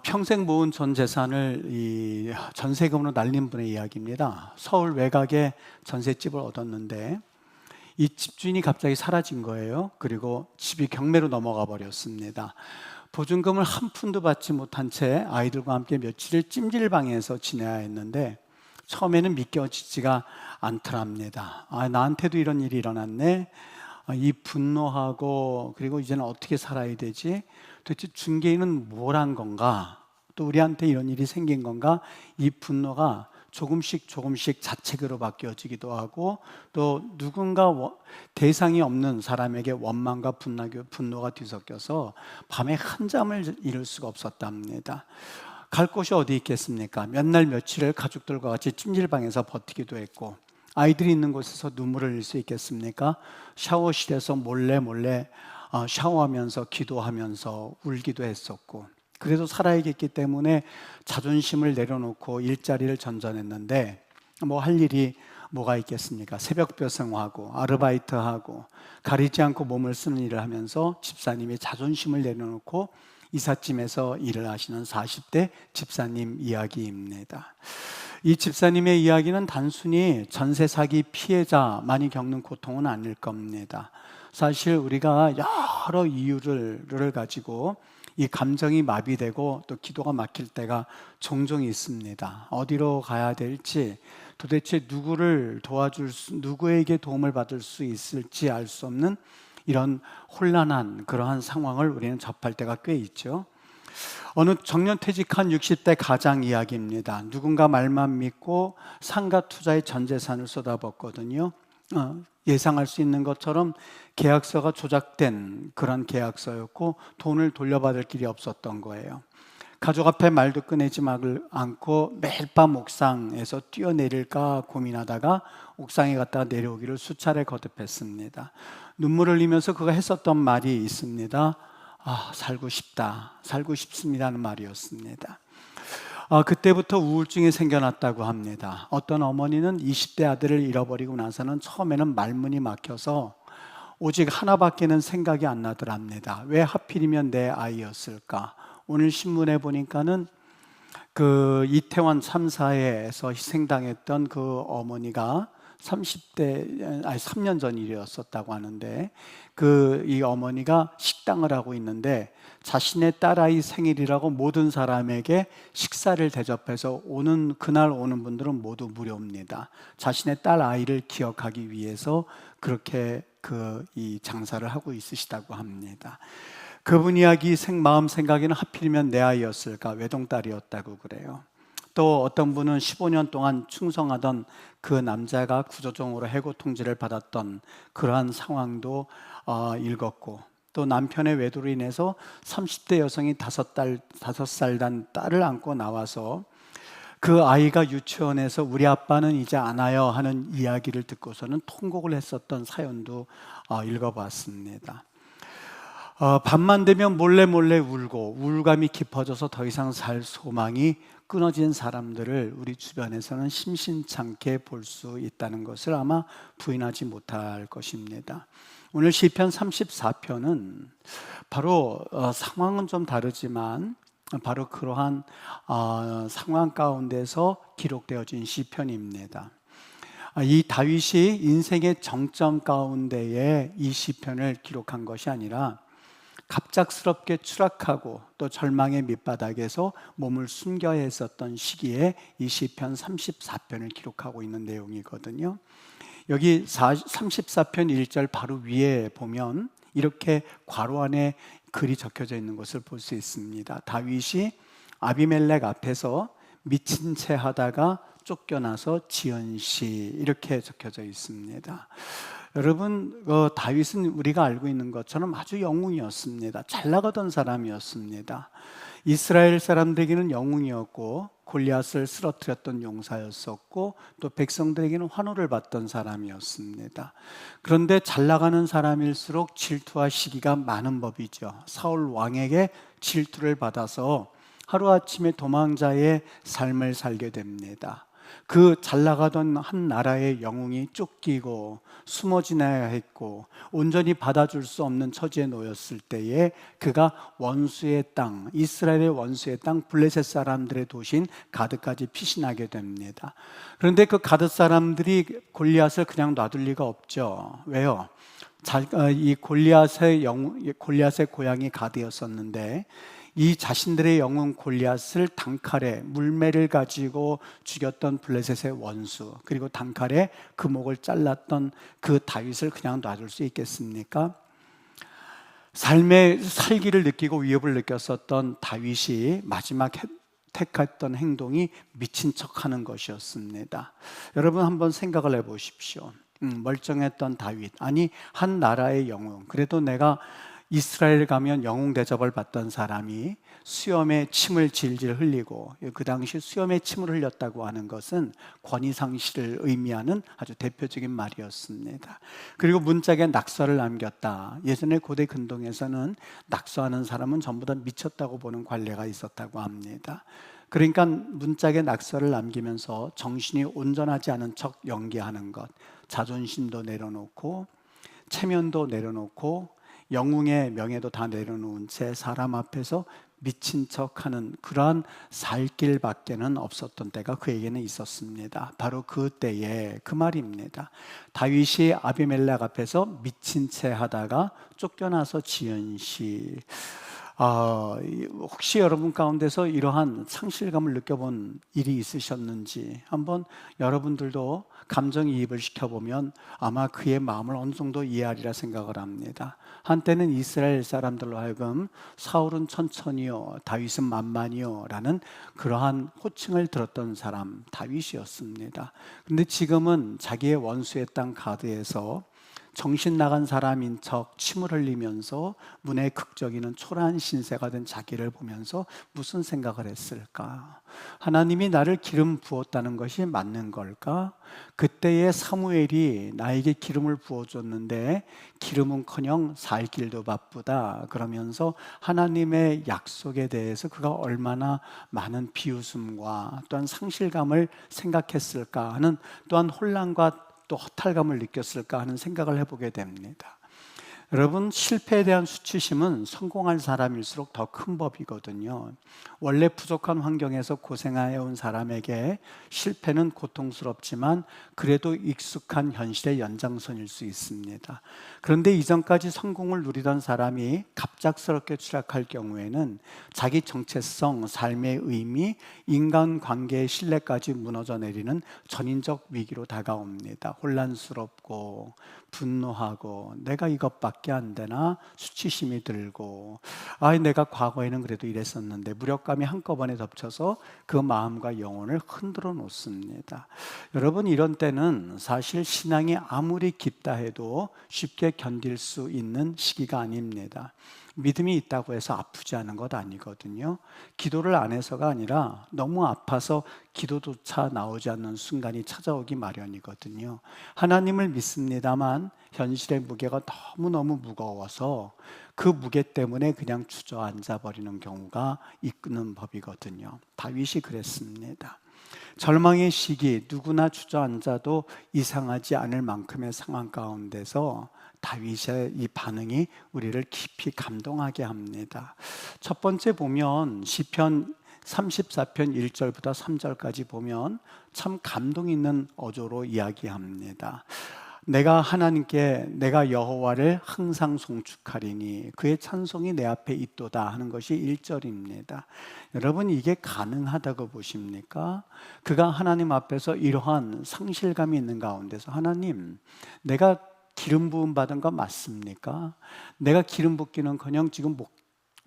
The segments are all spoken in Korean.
평생 모은 전 재산을 이 전세금으로 날린 분의 이야기입니다. 서울 외곽에 전셋집을 얻었는데 이 집주인이 갑자기 사라진 거예요. 그리고 집이 경매로 넘어가 버렸습니다. 보증금을 한 푼도 받지 못한 채 아이들과 함께 며칠을 찜질방에서 지내야 했는데 처음에는 믿겨지지가 않더랍니다. 나한테도 이런 일이 일어났네. 이 분노하고 그리고 이제는 어떻게 살아야 되지? 도대체 중개인은 뭘 한 건가? 또 우리한테 이런 일이 생긴 건가? 이 분노가 조금씩 자책으로 바뀌어지기도 하고 또 누군가 대상이 없는 사람에게 원망과 분노가 뒤섞여서 밤에 한잠을 이룰 수가 없었답니다. 갈 곳이 어디 있겠습니까? 몇 날 며칠을 가족들과 같이 찜질방에서 버티기도 했고 아이들이 있는 곳에서 눈물을 흘릴 수 있겠습니까? 샤워실에서 몰래 샤워하면서 기도하면서 울기도 했었고 그래도 살아야겠기 때문에 자존심을 내려놓고 일자리를 전전했는데 뭐 할 일이 뭐가 있겠습니까? 새벽 배송하고 아르바이트하고 가리지 않고 몸을 쓰는 일을 하면서 집사님이 자존심을 내려놓고 이삿짐에서 일을 하시는 40대 집사님 이야기입니다. 이 집사님의 이야기는 단순히 전세 사기 피해자만이 겪는 고통은 아닐 겁니다. 사실 우리가 여러 이유를 가지고 이 감정이 마비되고 또 기도가 막힐 때가 종종 있습니다. 어디로 가야 될지 도대체 누구에게 도움을 받을 수 있을지 알 수 없는 이런 혼란한 그러한 상황을 우리는 접할 때가 꽤 있죠. 어느 정년퇴직한 60대 가장 이야기입니다. 누군가 말만 믿고 상가 투자에 전 재산을 쏟아붓거든요. 예상할 수 있는 것처럼 계약서가 조작된 그런 계약서였고 돈을 돌려받을 길이 없었던 거예요. 가족 앞에 말도 꺼내지 않고 매일 밤 옥상에서 뛰어내릴까 고민하다가 옥상에 갔다가 내려오기를 수차례 거듭했습니다. 눈물을 흘리면서 그가 했었던 말이 있습니다. 살고 싶습니다는 말이었습니다. 그때부터 우울증이 생겨났다고 합니다. 어떤 어머니는 20대 아들을 잃어버리고 나서는 처음에는 말문이 막혀서 오직 하나밖에는 생각이 안 나더랍니다. 왜 하필이면 내 아이였을까? 오늘 신문에 보니까는 그 이태원 참사에서 희생당했던 그 어머니가 3년 전 일이었었다고 하는데 이 어머니가 식당을 하고 있는데 자신의 딸아이 생일이라고 모든 사람에게 식사를 대접해서 그날 오는 분들은 모두 무료입니다. 자신의 딸아이를 기억하기 위해서 그렇게 이 장사를 하고 있으시다고 합니다. 그분 이야기 마음 생각에는 하필이면 내 아이였을까? 외동딸이었다고 그래요. 또 어떤 분은 15년 동안 충성하던 그 남자가 구조종으로 해고 통지를 받았던 그러한 상황도 읽었고 또 남편의 외도로 인해서 30대 여성이 5살 단 딸을 안고 나와서 그 아이가 유치원에서 우리 아빠는 이제 안 와요 하는 이야기를 듣고서는 통곡을 했었던 사연도 읽어봤습니다. 밤만 되면 몰래 울고 우울감이 깊어져서 더 이상 살 소망이 끊어진 사람들을 우리 주변에서는 심심찮게 볼 수 있다는 것을 아마 부인하지 못할 것입니다. 오늘 시편 34편은 바로 상황은 좀 다르지만 바로 그러한 상황 가운데서 기록되어진 시편입니다. 이 다윗이 인생의 정점 가운데에 이 시편을 기록한 것이 아니라 갑작스럽게 추락하고 또 절망의 밑바닥에서 몸을 숨겨야 했었던 시기에 이 시편 34편을 기록하고 있는 내용이거든요. 여기 34편 1절 바로 위에 보면 이렇게 괄호 안에 글이 적혀져 있는 것을 볼 수 있습니다. 다윗이 아비멜렉 앞에서 미친 채 하다가 쫓겨나서 지은 시 이렇게 적혀져 있습니다. 여러분, 다윗은 우리가 알고 있는 것처럼 아주 영웅이었습니다. 잘 나가던 사람이었습니다. 이스라엘 사람들에게는 영웅이었고 골리앗을 쓰러뜨렸던 용사였었고 또 백성들에게는 환호를 받던 사람이었습니다. 그런데 잘 나가는 사람일수록 질투와 시기가 많은 법이죠. 사울 왕에게 질투를 받아서 하루아침에 도망자의 삶을 살게 됩니다. 그 잘 나가던 한 나라의 영웅이 쫓기고 숨어 지내야 했고 온전히 받아줄 수 없는 처지에 놓였을 때에 그가 원수의 땅, 이스라엘의 원수의 땅 블레셋 사람들의 도시인 가드까지 피신하게 됩니다. 그런데 그 가드 사람들이 골리앗을 그냥 놔둘 리가 없죠. 왜요? 이 골리앗의 고향이 가드였었는데 이 자신들의 영웅 골리앗을 단칼에 물매를 가지고 죽였던 블레셋의 원수, 그리고 단칼에 그 목을 잘랐던 그 다윗을 그냥 놔둘 수 있겠습니까? 삶의 살기를 느끼고 위협을 느꼈었던 다윗이 마지막 택했던 행동이 미친 척하는 것이었습니다. 여러분 한번 생각을 해보십시오. 멀쩡했던 다윗, 아니 한 나라의 영웅, 그래도 내가 이스라엘 가면 영웅 대접을 받던 사람이 수염에 침을 질질 흘리고, 그 당시 수염에 침을 흘렸다고 하는 것은 권위상실을 의미하는 아주 대표적인 말이었습니다. 그리고 문짝에 낙서를 남겼다. 예전에 고대 근동에서는 낙서하는 사람은 전부 다 미쳤다고 보는 관례가 있었다고 합니다. 그러니까 문짝에 낙서를 남기면서 정신이 온전하지 않은 척 연기하는 것, 자존심도 내려놓고 체면도 내려놓고 영웅의 명예도 다 내려놓은 채 사람 앞에서 미친 척하는 그러한 살 길밖에는 없었던 때가 그에게는 있었습니다. 바로 그 때에 그 말입니다. 다윗이 아비멜렉 앞에서 미친 채 하다가 쫓겨나서 지은 시. 혹시 여러분 가운데서 이러한 상실감을 느껴본 일이 있으셨는지 한번 여러분들도 감정이입을 시켜보면 아마 그의 마음을 어느 정도 이해하리라 생각을 합니다. 한때는 이스라엘 사람들로 하여금 사울은 천천히요 다윗은 만만히요 라는 그러한 호칭을 들었던 사람 다윗이었습니다. 그런데 지금은 자기의 원수의 땅 가드에서 정신 나간 사람인 척 침을 흘리면서 문에 극적이는 초라한 신세가 된 자기를 보면서 무슨 생각을 했을까? 하나님이 나를 기름 부었다는 것이 맞는 걸까? 그때의 사무엘이 나에게 기름을 부어줬는데 기름은커녕 살 길도 바쁘다 그러면서 하나님의 약속에 대해서 그가 얼마나 많은 비웃음과 또한 상실감을 생각했을까 하는 또한 혼란과 또 허탈감을 느꼈을까 하는 생각을 해보게 됩니다. 여러분, 실패에 대한 수치심은 성공한 사람일수록 더 큰 법이거든요. 원래 부족한 환경에서 고생해온 사람에게 실패는 고통스럽지만 그래도 익숙한 현실의 연장선일 수 있습니다. 그런데 이전까지 성공을 누리던 사람이 갑작스럽게 추락할 경우에는 자기 정체성, 삶의 의미, 인간관계의 신뢰까지 무너져 내리는 전인적 위기로 다가옵니다. 혼란스럽고 분노하고 내가 이것밖에 안 되나 수치심이 들고 내가 과거에는 그래도 이랬었는데 무력감이 한꺼번에 덮쳐서 그 마음과 영혼을 흔들어 놓습니다. 여러분 이런 때는 사실 신앙이 아무리 깊다 해도 쉽게 견딜 수 있는 시기가 아닙니다. 믿음이 있다고 해서 아프지 않은 것 아니거든요. 기도를 안 해서가 아니라 너무 아파서 기도조차 나오지 않는 순간이 찾아오기 마련이거든요. 하나님을 믿습니다만 현실의 무게가 너무너무 무거워서 그 무게 때문에 그냥 주저앉아 버리는 경우가 있는 법이거든요. 다윗이 그랬습니다. 절망의 시기, 누구나 주저앉아도 이상하지 않을 만큼의 상황 가운데서 다윗의 이 반응이 우리를 깊이 감동하게 합니다. 첫 번째 보면 시편 34편 1절부터 3절까지 보면 참 감동 있는 어조로 이야기합니다. 내가 여호와를 항상 송축하리니 그의 찬송이 내 앞에 있도다 하는 것이 1절입니다. 여러분 이게 가능하다고 보십니까? 그가 하나님 앞에서 이러한 상실감이 있는 가운데서 하나님 내가 기름 부음 받은 거 맞습니까? 내가 기름 붓기는커녕 지금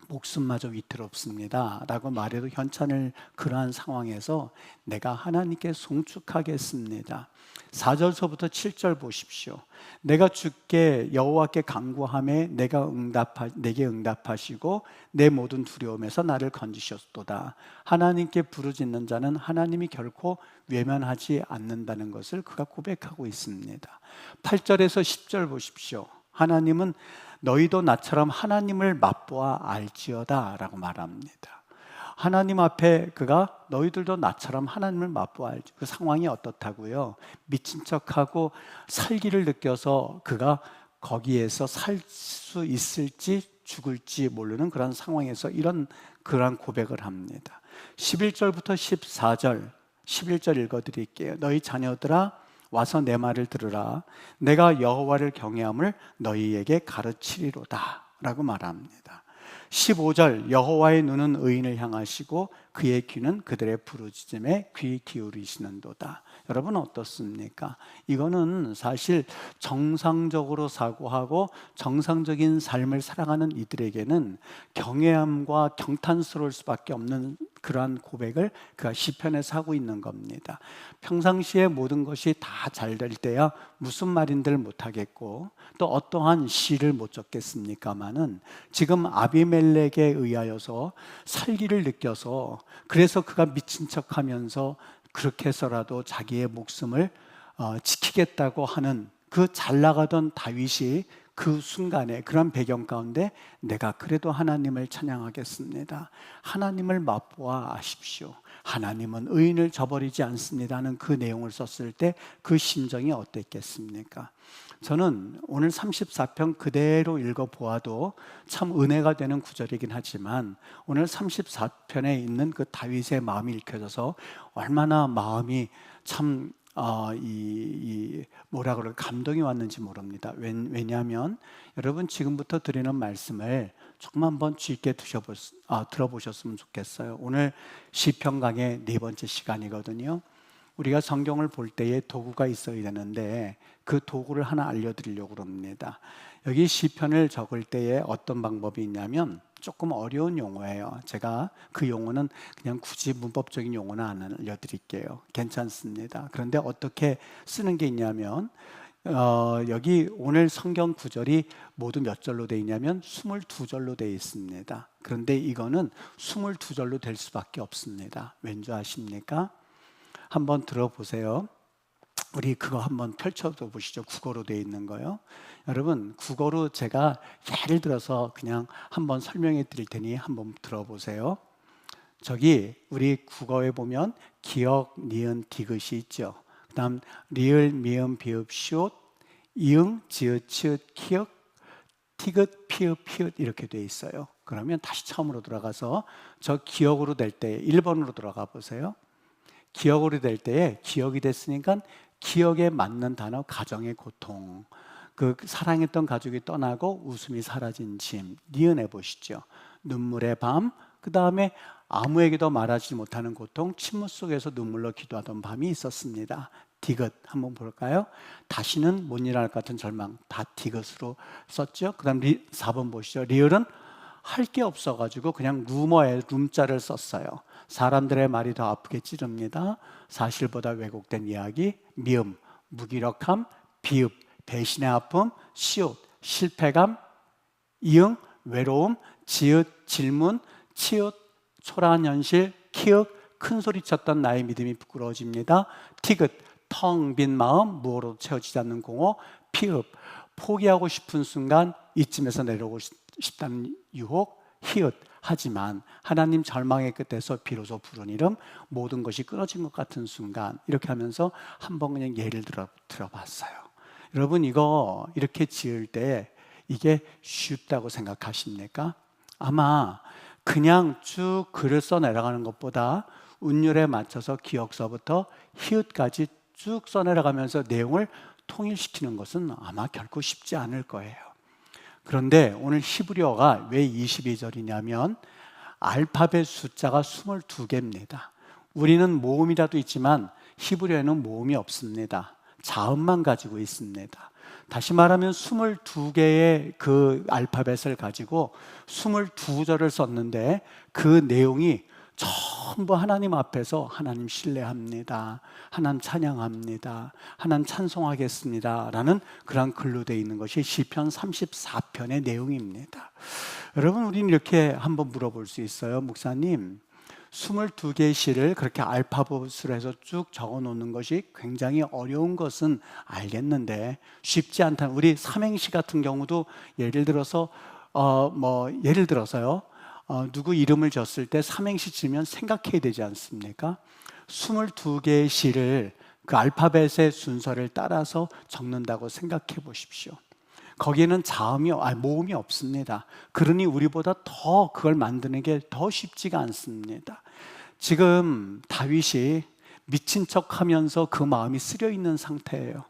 목숨마저 위태롭습니다 라고 말해도 현찮을 그러한 상황에서 내가 하나님께 송축하겠습니다. 4절서부터 7절 보십시오. 내가 주께 여호와께 간구하매 내게 응답하시고 내 모든 두려움에서 나를 건지셨도다. 하나님께 부르짖는 자는 하나님이 결코 외면하지 않는다는 것을 그가 고백하고 있습니다. 8절에서 10절 보십시오. 하나님은 너희도 나처럼 하나님을 맛보아 알지어다 라고 말합니다. 하나님 앞에 그가 너희들도 나처럼 하나님을 맛보아야지. 그 상황이 어떻다고요? 미친 척하고 살기를 느껴서 그가 거기에서 살 수 있을지 죽을지 모르는 그런 상황에서 그런 고백을 합니다. 11절부터 14절, 11절 읽어드릴게요. 너희 자녀들아 와서 내 말을 들으라. 내가 여호와를 경외함을 너희에게 가르치리로다 라고 말합니다. 15절 여호와의 눈은 의인을 향하시고 그의 귀는 그들의 부르짖음에 귀 기울이시는도다. 여러분 어떻습니까? 이거는 사실 정상적으로 사고하고 정상적인 삶을 살아가는 이들에게는 경외함과 경탄스러울 수밖에 없는 그러한 고백을 그가 시편에서 하고 있는 겁니다. 평상시에 모든 것이 다 잘 될 때야 무슨 말인들 못하겠고 또 어떠한 시를 못 적겠습니까마는 지금 아비멜렉에 의하여서 살기를 느껴서 그래서 그가 미친 척하면서 그렇게 해서라도 자기의 목숨을 지키겠다고 하는 그 잘 나가던 다윗이 그 순간에 그런 배경 가운데 내가 그래도 하나님을 찬양하겠습니다. 하나님을 맛보아 아십시오. 하나님은 의인을 저버리지 않습니다는 그 내용을 썼을 때 그 심정이 어땠겠습니까? 저는 오늘 34편 그대로 읽어보아도 참 은혜가 되는 구절이긴 하지만 오늘 34편에 있는 그 다윗의 마음이 읽혀져서 얼마나 마음이 참 뭐라 그럴까 감동이 왔는지 모릅니다. 왜냐하면 여러분 지금부터 드리는 말씀을 조금 한번 주의 깊게 들어보셨으면 좋겠어요. 오늘 시편 강의 4번째 시간이거든요. 우리가 성경을 볼 때에 도구가 있어야 되는데 그 도구를 하나 알려드리려고 합니다. 여기 시편을 적을 때에 어떤 방법이 있냐면 조금 어려운 용어예요. 제가 그 용어는 그냥 굳이 문법적인 용어는 안 알려드릴게요. 괜찮습니다. 그런데 어떻게 쓰는 게 있냐면 여기 오늘 성경 구절이 모두 몇 절로 되어 있냐면 22절로 되어 있습니다. 그런데 이거는 22절로 될 수밖에 없습니다. 왠지 아십니까? 한번 들어보세요. 우리 그거 한번 펼쳐도 보시죠. 국어로 되어 있는 거요. 여러분 국어로 제가 예를 들어서 그냥 한번 설명해 드릴 테니 한번 들어보세요. 저기 우리 국어에 보면 기역, 니은, 디귿이 있죠. 그 다음 리을, 미음, 비읍, 시옷, 이응, 지읒, 치읒, 키읔, 티귿, 피읍, 피읒 이렇게 되어 있어요. 그러면 다시 처음으로 돌아가서 저 기역으로 될 때 1번으로 돌아가 보세요. 기역으로 될 때에 기역이 됐으니까 기억에 맞는 단어 가정의 고통, 그 사랑했던 가족이 떠나고 웃음이 사라진 짐, 니은해 보시죠. 눈물의 밤, 그 다음에 아무에게도 말하지 못하는 고통, 침묵 속에서 눈물로 기도하던 밤이 있었습니다. 디귿 한번 볼까요? 다시는 못 일어날 것 같은 절망, 다 디귿으로 썼죠. 그 다음 4번 보시죠. 리을은 할 게 없어가지고 그냥 루머에 룸자를 썼어요. 사람들의 말이 더 아프게 찌릅니다. 사실보다 왜곡된 이야기, 미움, 무기력함, 비읍, 배신의 아픔, 시옷, 실패감, 이응, 외로움, 지읒, 질문, 치읒, 초라한 현실, 키읔, 큰 소리 쳤던 나의 믿음이 부끄러워집니다. 티귿, 텅 빈 마음, 무엇으로 채워지지 않는 공허, 피읍, 포기하고 싶은 순간 이쯤에서 내려오고 싶다는 유혹, 히읗, 하지만 하나님 절망의 끝에서 비로소 부른 이름, 모든 것이 끊어진 것 같은 순간, 이렇게 하면서 한번 그냥 예를 들어봤어요. 여러분 이거 이렇게 지을 때 이게 쉽다고 생각하십니까? 아마 그냥 쭉 글을 써 내려가는 것보다 운율에 맞춰서 기역서부터 히읗까지 쭉 써 내려가면서 내용을 통일시키는 것은 아마 결코 쉽지 않을 거예요. 그런데 오늘 히브리어가 왜 22절이냐면 알파벳 숫자가 22개입니다. 우리는 모음이라도 있지만 히브리어에는 모음이 없습니다. 자음만 가지고 있습니다. 다시 말하면 22개의 그 알파벳을 가지고 22절을 썼는데 그 내용이 전부 하나님 앞에서 하나님 신뢰합니다, 하나님 찬양합니다, 하나님 찬송하겠습니다 라는 그런 글로 되어 있는 것이 시편 34편의 내용입니다. 여러분 우리는 이렇게 한번 물어볼 수 있어요. 목사님 22개의 시를 그렇게 알파벳으로 해서 쭉 적어 놓는 것이 굉장히 어려운 것은 알겠는데 쉽지 않다는, 우리 삼행시 같은 경우도 예를 들어서요 누구 이름을 졌을 때 삼행시 지면 생각해야 되지 않습니까? 22개의 시를 그 알파벳의 순서를 따라서 적는다고 생각해 보십시오. 거기에는 모음이 없습니다. 그러니 우리보다 더 그걸 만드는 게 더 쉽지가 않습니다. 지금 다윗이 미친 척하면서 그 마음이 쓰려 있는 상태예요.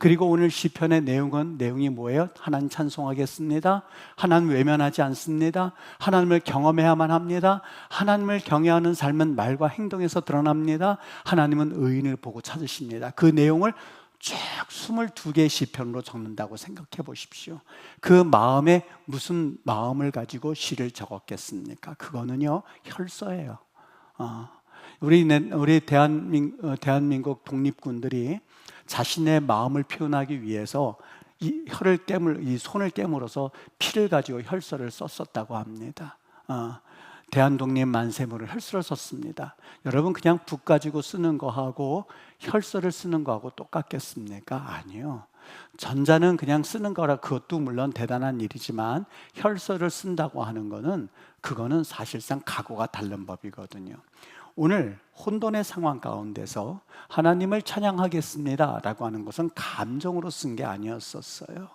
그리고 오늘 시편의 내용이 뭐예요? 하나님 찬송하겠습니다. 하나님 외면하지 않습니다. 하나님을 경험해야만 합니다. 하나님을 경외하는 삶은 말과 행동에서 드러납니다. 하나님은 의인을 보고 찾으십니다. 그 내용을 쭉 22개의 시편으로 적는다고 생각해 보십시오. 그 마음에 무슨 마음을 가지고 시를 적었겠습니까? 그거는요, 혈서예요. 우리 대한민국 독립군들이 자신의 마음을 표현하기 위해서 이 손을 깨물어서 피를 가지고 혈서를 썼었다고 합니다. 대한독립 만세문을 혈서를 썼습니다. 여러분, 그냥 붓 가지고 쓰는 거하고 혈서를 쓰는 거하고 똑같겠습니까? 아니요. 전자는 그냥 쓰는 거라 그것도 물론 대단한 일이지만 혈서를 쓴다고 하는 거는 그거는 사실상 각오가 다른 법이거든요. 오늘 혼돈의 상황 가운데서 하나님을 찬양하겠습니다 라고 하는 것은 감정으로 쓴 게 아니었었어요.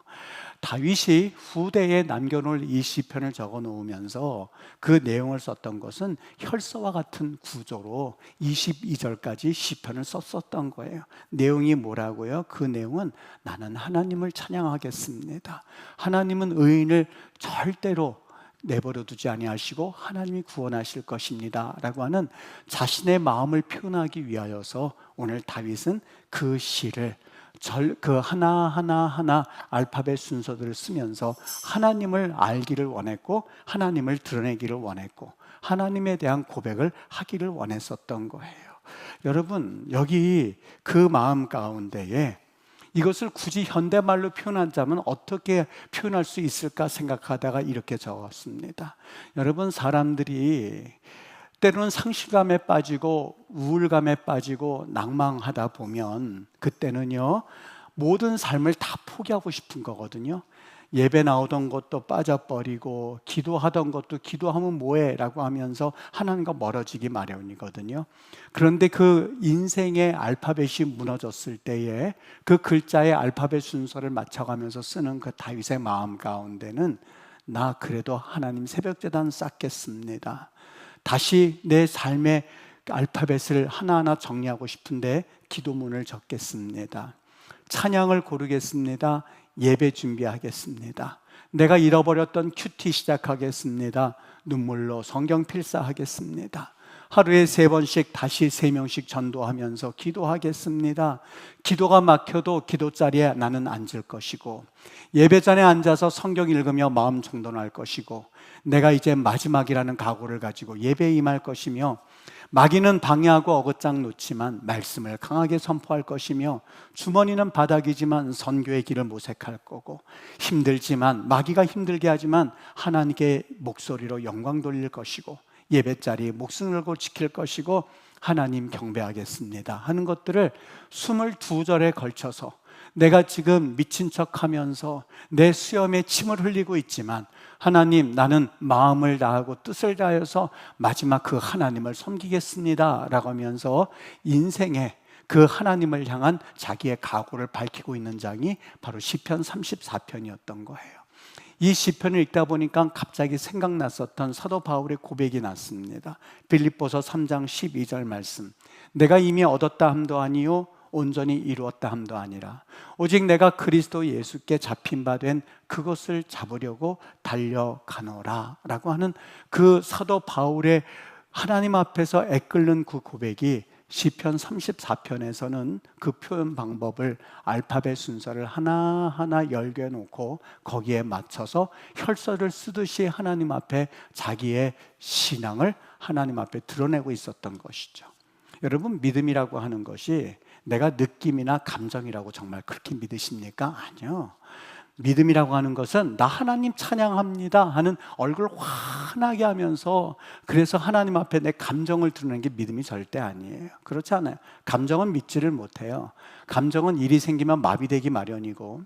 다윗이 후대에 남겨놓을 이 시편을 적어 놓으면서 그 내용을 썼던 것은 혈서와 같은 구조로 22절까지 시편을 썼었던 거예요. 내용이 뭐라고요? 그 내용은 나는 하나님을 찬양하겠습니다. 하나님은 의인을 절대로 내버려 두지 아니하시고 하나님이 구원하실 것입니다 라고 하는 자신의 마음을 표현하기 위하여서 오늘 다윗은 그 시를 그 하나하나 알파벳 순서들을 쓰면서 하나님을 알기를 원했고 하나님을 드러내기를 원했고 하나님에 대한 고백을 하기를 원했었던 거예요. 여러분, 여기 그 마음 가운데에 이것을 굳이 현대말로 표현하자면 어떻게 표현할 수 있을까 생각하다가 이렇게 적었습니다. 여러분, 사람들이 때로는 상실감에 빠지고 우울감에 빠지고 낭망하다 보면 그때는요, 모든 삶을 다 포기하고 싶은 거거든요. 예배 나오던 것도 빠져버리고 기도하던 것도 기도하면 뭐해? 라고 하면서 하나님과 멀어지기 마련이거든요. 그런데 그 인생의 알파벳이 무너졌을 때에 그 글자의 알파벳 순서를 맞춰가면서 쓰는 그 다윗의 마음 가운데는 나 그래도 하나님 새벽제단 쌓겠습니다. 다시 내 삶의 알파벳을 하나하나 정리하고 싶은데 기도문을 적겠습니다. 찬양을 고르겠습니다. 예배 준비하겠습니다. 내가 잃어버렸던 큐티 시작하겠습니다. 눈물로 성경 필사하겠습니다. 하루에 3번씩 다시 3명씩 전도하면서 기도하겠습니다. 기도가 막혀도 기도 자리에 나는 앉을 것이고 예배전에 앉아서 성경 읽으며 마음 정돈할 것이고 내가 이제 마지막이라는 각오를 가지고 예배에 임할 것이며 마귀는 방해하고 어긋장 놓지만 말씀을 강하게 선포할 것이며 주머니는 바닥이지만 선교의 길을 모색할 거고 힘들지만 마귀가 힘들게 하지만 하나님께 목소리로 영광 돌릴 것이고 예배자리에 목숨을 걸고 지킬 것이고 하나님 경배하겠습니다 하는 것들을 22절에 걸쳐서 내가 지금 미친 척하면서 내 수염에 침을 흘리고 있지만 하나님, 나는 마음을 다하고 뜻을 다해서 마지막 그 하나님을 섬기겠습니다 라고 하면서 인생의 그 하나님을 향한 자기의 각오를 밝히고 있는 장이 바로 시편 34편이었던 거예요. 이 시편을 읽다 보니까 갑자기 생각났었던 사도 바울의 고백이 났습니다. 빌립보서 3장 12절 말씀, 내가 이미 얻었다 함도 아니요 온전히 이루었다 함도 아니라 오직 내가 그리스도 예수께 잡힌 바 된 그것을 잡으려고 달려가노라 라고 하는 그 사도 바울의 하나님 앞에서 애끓는 그 고백이 시편 34편에서는 그 표현 방법을 알파벳 순서를 하나하나 열겨놓고 거기에 맞춰서 혈서를 쓰듯이 하나님 앞에 자기의 신앙을 하나님 앞에 드러내고 있었던 것이죠. 여러분, 믿음이라고 하는 것이 내가 느낌이나 감정이라고 정말 그렇게 믿으십니까? 아니요. 믿음이라고 하는 것은 나 하나님 찬양합니다 하는 얼굴 환하게 하면서 그래서 하나님 앞에 내 감정을 드러내는 게 믿음이 절대 아니에요. 그렇지 않아요. 감정은 믿지를 못해요. 감정은 일이 생기면 마비되기 마련이고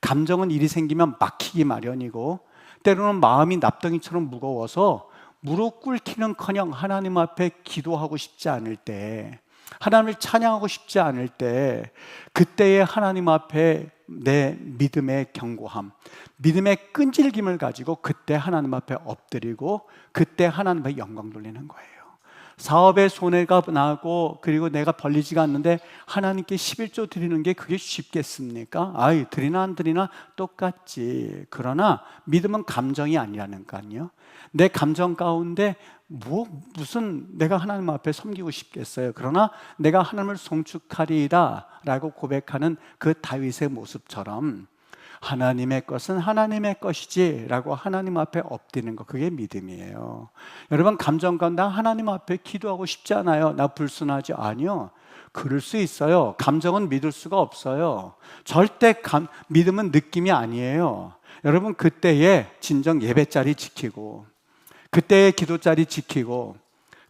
감정은 일이 생기면 막히기 마련이고 때로는 마음이 납덩이처럼 무거워서 무릎 꿇기는커녕 하나님 앞에 기도하고 싶지 않을 때, 하나님을 찬양하고 싶지 않을 때, 그때에 하나님 앞에 내 믿음의 견고함, 믿음의 끈질김을 가지고 그때 하나님 앞에 엎드리고 그때 하나님 앞에 영광 돌리는 거예요. 사업에 손해가 나고 그리고 내가 벌리지가 않는데 하나님께 11조 드리는 게 그게 쉽겠습니까? 아이, 드리나 안 드리나 똑같지. 그러나 믿음은 감정이 아니라니까요. 내 감정 가운데 무슨 내가 하나님 앞에 섬기고 싶겠어요. 그러나 내가 하나님을 송축하리이다 라고 고백하는 그 다윗의 모습처럼 하나님의 것은 하나님의 것이지 라고 하나님 앞에 엎드리는 거, 그게 믿음이에요. 여러분, 감정 가운데 나 하나님 앞에 기도하고 싶지 않아요, 나 불순하지, 아니요, 그럴 수 있어요. 감정은 믿을 수가 없어요. 절대 믿음은 느낌이 아니에요. 여러분, 그때에 진정 예배자리 지키고 그때의 기도자리 지키고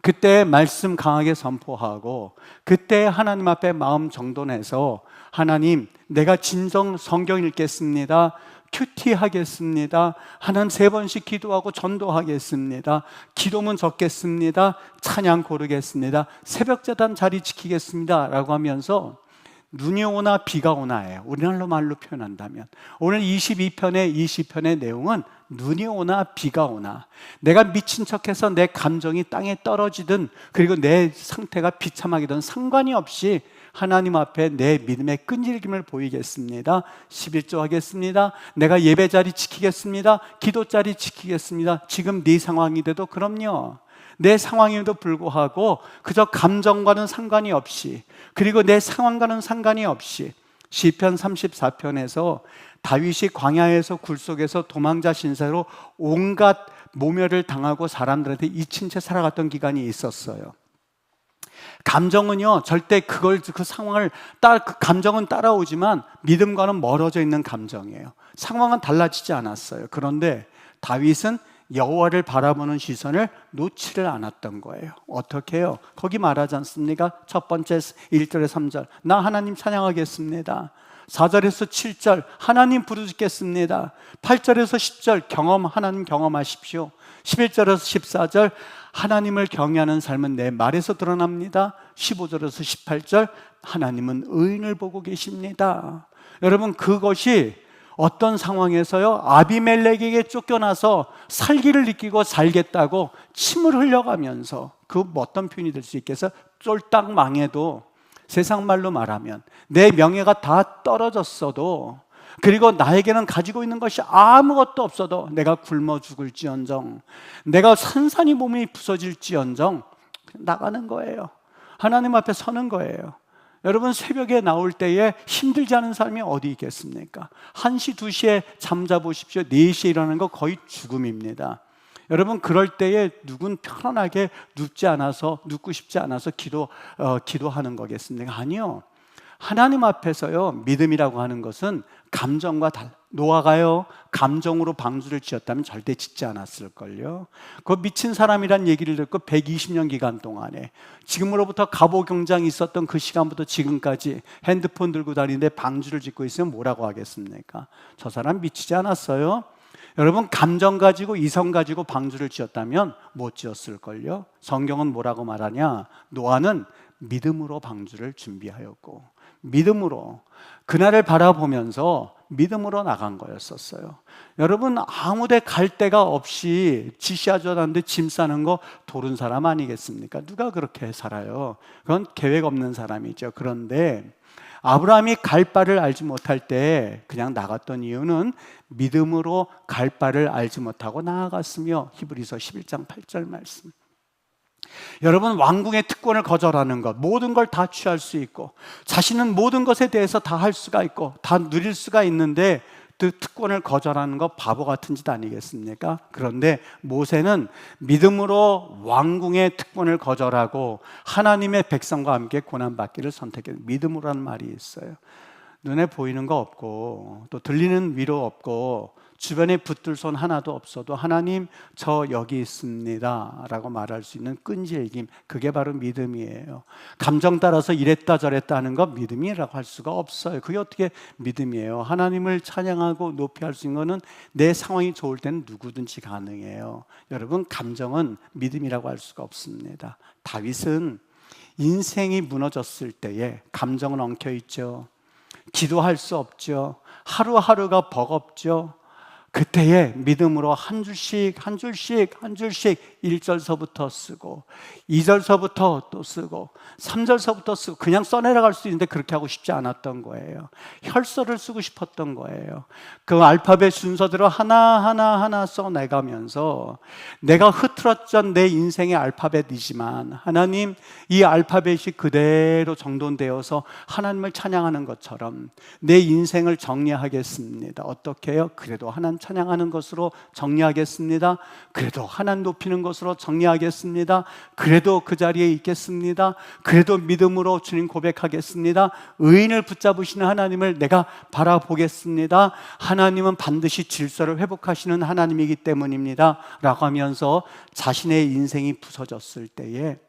그때 말씀 강하게 선포하고 그때 하나님 앞에 마음 정돈해서 하나님, 내가 진정 성경 읽겠습니다, 큐티 하겠습니다, 하나님 3번씩 기도하고 전도하겠습니다, 기도문 적겠습니다, 찬양 고르겠습니다, 새벽제단 자리 지키겠습니다 라고 하면서 눈이 오나 비가 오나예요. 우리나라 말로 표현한다면 오늘 22편의 20편의 내용은 눈이 오나 비가 오나, 내가 미친 척해서 내 감정이 땅에 떨어지든 그리고 내 상태가 비참하게든 상관이 없이 하나님 앞에 내 믿음의 끈질김을 보이겠습니다, 11조 하겠습니다, 내가 예배자리 지키겠습니다, 기도자리 지키겠습니다. 지금 네 상황이 돼도 그럼요, 내 상황에도 불구하고 그저 감정과는 상관이 없이, 그리고 내 상황과는 상관이 없이 시편 34편에서 다윗이 광야에서 굴속에서 도망자 신세로 온갖 모멸을 당하고 사람들한테 잊힌 채 살아갔던 기간이 있었어요. 감정은요, 절대 그 상황을 그 감정은 따라오지만 믿음과는 멀어져 있는 감정이에요. 상황은 달라지지 않았어요. 그런데 다윗은 여호와를 바라보는 시선을 놓지를 않았던 거예요. 어떻게 해요? 거기 말하지 않습니까? 첫 번째 1절에 3절 나 하나님 찬양하겠습니다, 4절에서 7절 하나님 부르짖겠습니다, 8절에서 10절 하나님 경험하십시오, 11절에서 14절 하나님을 경외하는 삶은 내 말에서 드러납니다, 15절에서 18절 하나님은 의인을 보고 계십니다. 여러분, 그것이 어떤 상황에서요, 아비멜렉에게 쫓겨나서 살기를 느끼고 살겠다고 침을 흘려가면서, 그 어떤 표현이 될 수 있겠어요? 쫄딱 망해도, 세상 말로 말하면 내 명예가 다 떨어졌어도, 그리고 나에게는 가지고 있는 것이 아무것도 없어도, 내가 굶어 죽을지언정, 내가 산산이 몸이 부서질지언정 나가는 거예요. 하나님 앞에 서는 거예요. 여러분, 새벽에 나올 때에 힘들지 않은 사람이 어디 있겠습니까? 1시, 2시에 잠자보십시오. 4시에 일어나는 거 거의 죽음입니다. 여러분, 그럴 때에 누군 편안하게 눕고 싶지 않아서 기도하는 거겠습니까? 아니요. 하나님 앞에서요, 믿음이라고 하는 것은 감정과 노아가요, 감정으로 방주를 지었다면 절대 짓지 않았을걸요. 그 미친 사람이란 얘기를 듣고 120년 기간 동안에, 지금으로부터 갑오경장이 있었던 그 시간부터 지금까지 핸드폰 들고 다니는데 방주를 짓고 있으면 뭐라고 하겠습니까? 저 사람 미치지 않았어요? 여러분, 감정 가지고 이성 가지고 방주를 지었다면 못 지었을걸요. 성경은 뭐라고 말하냐? 노아는 믿음으로 방주를 준비하였고, 믿음으로 그날을 바라보면서 믿음으로 나간 거였었어요. 여러분, 아무데 갈 데가 없이 지시하자는데 짐 싸는 거 도른 사람 아니겠습니까? 누가 그렇게 살아요? 그건 계획 없는 사람이죠. 그런데 아브라함이 갈 바를 알지 못할 때 그냥 나갔던 이유는 믿음으로 갈 바를 알지 못하고 나아갔으며, 히브리서 11장 8절 말씀. 여러분, 왕궁의 특권을 거절하는 것, 모든 걸 다 취할 수 있고 자신은 모든 것에 대해서 다 할 수가 있고 다 누릴 수가 있는데 그 특권을 거절하는 것 바보 같은 짓 아니겠습니까? 그런데 모세는 믿음으로 왕궁의 특권을 거절하고 하나님의 백성과 함께 고난받기를 선택했어요. 믿음으로라는 말이 있어요. 눈에 보이는 거 없고 또 들리는 위로 없고 주변에 붙들 손 하나도 없어도 하나님 저 여기 있습니다 라고 말할 수 있는 끈질김, 그게 바로 믿음이에요. 감정 따라서 이랬다 저랬다 하는 거 믿음이라고 할 수가 없어요. 그게 어떻게 믿음이에요? 하나님을 찬양하고 높이 할 수 있는 거는 내 상황이 좋을 때는 누구든지 가능해요. 여러분, 감정은 믿음이라고 할 수가 없습니다. 다윗은 인생이 무너졌을 때에 감정은 엉켜있죠. 기도할 수 없죠. 하루하루가 버겁죠. 그때에 믿음으로 한 줄씩 1절서부터 쓰고 2절서부터 또 쓰고 3절서부터 쓰고 그냥 써내려갈 수 있는데 그렇게 하고 싶지 않았던 거예요. 혈서를 쓰고 싶었던 거예요. 그 알파벳 순서대로 하나하나 써내가면서 내가 흐트러졌던 내 인생의 알파벳이지만 하나님, 이 알파벳이 그대로 정돈되어서 하나님을 찬양하는 것처럼 내 인생을 정리하겠습니다. 어떻게 해요? 그래도 하나님 찬양하는 것으로 정리하겠습니다. 그래도 하나님 높이는 것으로 정리하겠습니다. 그래도 그 자리에 있겠습니다. 그래도 믿음으로 주님 고백하겠습니다. 의인을 붙잡으시는 하나님을 내가 바라보겠습니다. 하나님은 반드시 질서를 회복하시는 하나님이기 때문입니다 라고 하면서 자신의 인생이 부서졌을 때에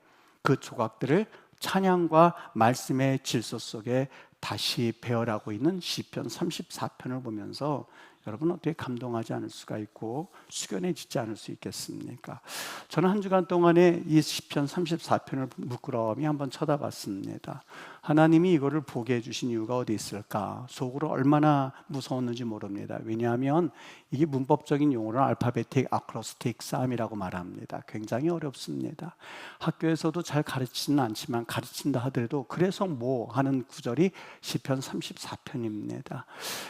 그 조각들을 찬양과 말씀의 질서 속에 다시 배열하고 있는 시편 34편을 보면서 여러분 어떻게 감동하지 않을 수가 있고 숙연해지지 않을 수 있겠습니까? 저는 한 주간 동안에 이 시편 34편을 부끄러움이 한번 쳐다봤습니다. 하나님이 이거를 보게 해주신 이유가 어디 있을까? 속으로 얼마나 무서웠는지 모릅니다. 왜냐하면 이게 문법적인 용어로 알파베틱 아크로스틱 싸움이라고 말합니다. 굉장히 어렵습니다. 학교에서도 잘 가르치지는 않지만 가르친다 하더라도 그래서 뭐 하는 구절이 시편 34편입니다.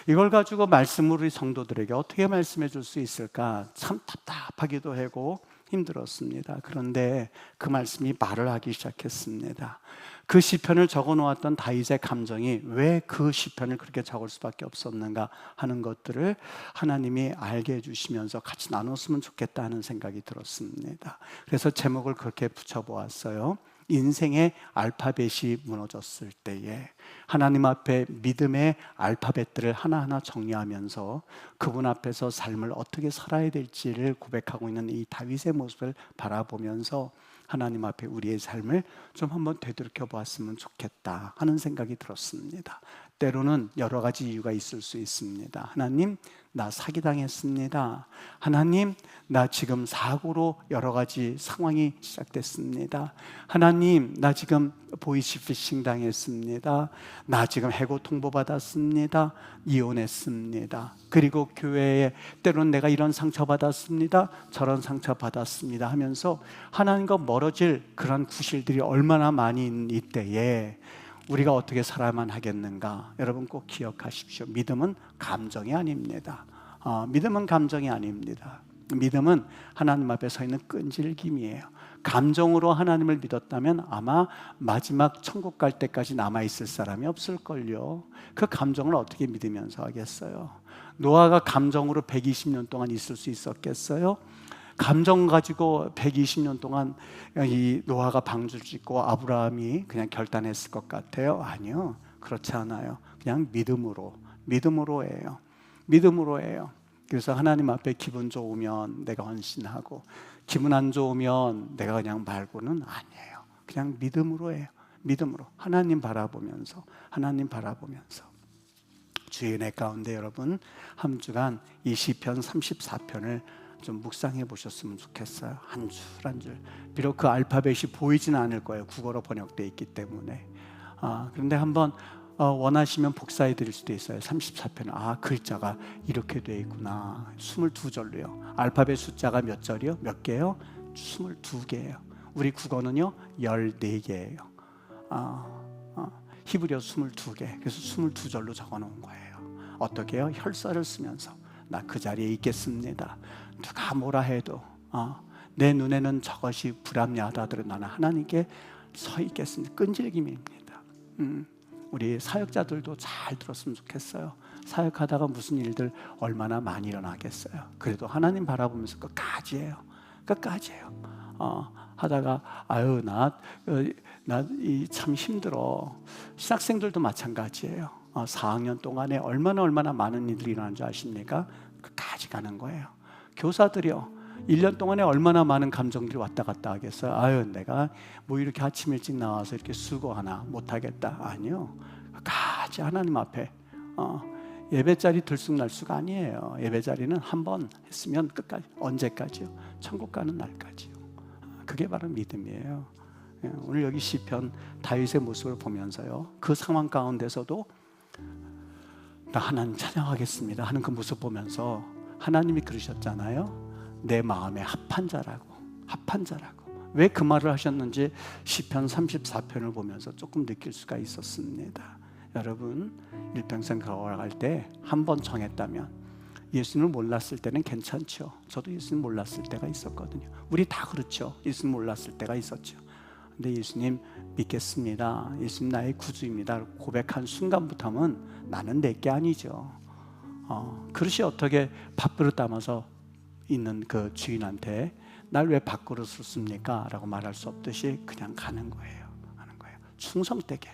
이걸 가지고 말씀으로 우리 성도들에게 어떻게 말씀해 줄 수 있을까? 참 답답하기도 하고 힘들었습니다. 그런데 그 말씀이 말을 하기 시작했습니다. 그 시편을 적어 놓았던 다윗의 감정이 왜 그 시편을 그렇게 적을 수밖에 없었는가 하는 것들을 하나님이 알게 해주시면서 같이 나눴으면 좋겠다 하는 생각이 들었습니다. 그래서 제목을 그렇게 붙여보았어요. 인생의 알파벳이 무너졌을 때에 하나님 앞에 믿음의 알파벳들을 하나하나 정리하면서 그분 앞에서 삶을 어떻게 살아야 될지를 고백하고 있는 이 다윗의 모습을 바라보면서 하나님 앞에 우리의 삶을 좀 한번 되돌이켜 보았으면 좋겠다 하는 생각이 들었습니다. 때로는 여러 가지 이유가 있을 수 있습니다. 하나님, 나 사기당했습니다. 하나님, 나 지금 사고로 여러 가지 상황이 시작됐습니다. 하나님, 나 지금 보이스피싱 당했습니다. 나 지금 해고 통보받았습니다. 이혼했습니다. 그리고 교회에 때로는 내가 이런 상처 받았습니다. 저런 상처 받았습니다 하면서 하나님과 멀어질 그런 구실들이 얼마나 많이 있는 이때에 우리가 어떻게 살아야만 하겠는가? 여러분 꼭 기억하십시오. 믿음은 감정이 아닙니다. 믿음은 감정이 아닙니다. 믿음은 하나님 앞에 서 있는 끈질김이에요. 감정으로 하나님을 믿었다면 아마 마지막 천국 갈 때까지 남아있을 사람이 없을걸요. 그 감정을 어떻게 믿으면서 하겠어요? 노아가 감정으로 120년 동안 있을 수 있었겠어요? 감정 가지고 120년 동안 이 노아가 방주를 짓고 아브라함이 그냥 결단했을 것 같아요? 아니요, 그렇지 않아요. 그냥 믿음으로 해요. 그래서 하나님 앞에 기분 좋으면 내가 헌신하고 기분 안 좋으면 내가 그냥 말고는 아니에요. 그냥 믿음으로 해요. 믿음으로 하나님 바라보면서 주의 은혜 가운데 여러분 한 주간 이 시편 34편을 좀 묵상해 보셨으면 좋겠어요. 한 줄 한 줄. 비록 그 알파벳이 보이지는 않을 거예요. 국어로 번역되어 있기 때문에. 그런데 한번 원하시면 복사해 드릴 수도 있어요. 34편은 글자가 이렇게 되어 있구나. 22절로요. 알파벳 숫자가 몇 절이요? 몇 개요? 22개예요. 우리 국어는요 14개예요. 히브리어 22개. 그래서 22절로 적어 놓은 거예요. 어떻게 해요? 혈서를 쓰면서 나 그 자리에 있겠습니다. 누가 뭐라 해도 내 눈에는 저것이 불합리하다 하더라도 나는 하나님께 서 있겠습니다. 끈질김입니다. 우리 사역자들도 잘 들었으면 좋겠어요. 사역하다가 무슨 일들 얼마나 많이 일어나겠어요. 그래도 하나님 바라보면서 끝까지 해요. 하다가 나 참 힘들어. 신학생들도 마찬가지예요. 4학년 동안에 얼마나 많은 일들이 일어나는 줄 아십니까? 끝까지 가는 거예요. 교사들이요, 1년 동안에 얼마나 많은 감정들이 왔다 갔다 하겠어요. 아유, 내가 뭐 이렇게 아침 일찍 나와서 이렇게 수고하나, 못하겠다. 아니요, 끝까지 하나님 앞에 예배 자리 들쑥날쑥 아니에요. 예배 자리는 한 번 했으면 끝까지. 언제까지요? 천국 가는 날까지요. 그게 바로 믿음이에요. 오늘 여기 시편 다윗의 모습을 보면서요, 그 상황 가운데서도 나 하나님 찬양하겠습니다 하는 그 모습 보면서 하나님이 그러셨잖아요. 내 마음에 합한 자라고. 왜 그 말을 하셨는지 시편 34편을 보면서 조금 느낄 수가 있었습니다. 여러분, 일평생 걸어갈 때 한 번 정했다면, 예수님을 몰랐을 때는 괜찮죠. 저도 예수님 몰랐을 때가 있었거든요. 우리 다 그렇죠. 예수님 몰랐을 때가 있었죠. 근데 예수님 믿겠습니다, 예수님 나의 구주입니다 고백한 순간부터는 나는 내게 아니죠. 그릇이 어떻게 밥그릇 담아서 있는 그 주인한테 날 왜 밥그릇을 씁니까? 라고 말할 수 없듯이 그냥 가는 거예요. 충성되게.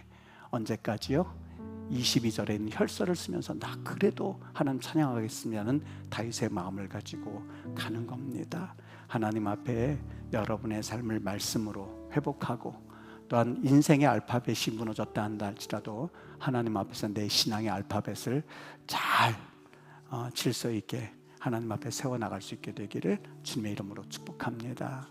언제까지요? 22절에 있는 혈서를 쓰면서 나 그래도 하나님 찬양하겠습니다는 다윗의 마음을 가지고 가는 겁니다. 하나님 앞에 여러분의 삶을 말씀으로 회복하고, 또한 인생의 알파벳이 무너졌다 한다 할지라도 하나님 앞에서 내 신앙의 알파벳을 잘 질서 있게 하나님 앞에 세워나갈 수 있게 되기를 주님의 이름으로 축복합니다.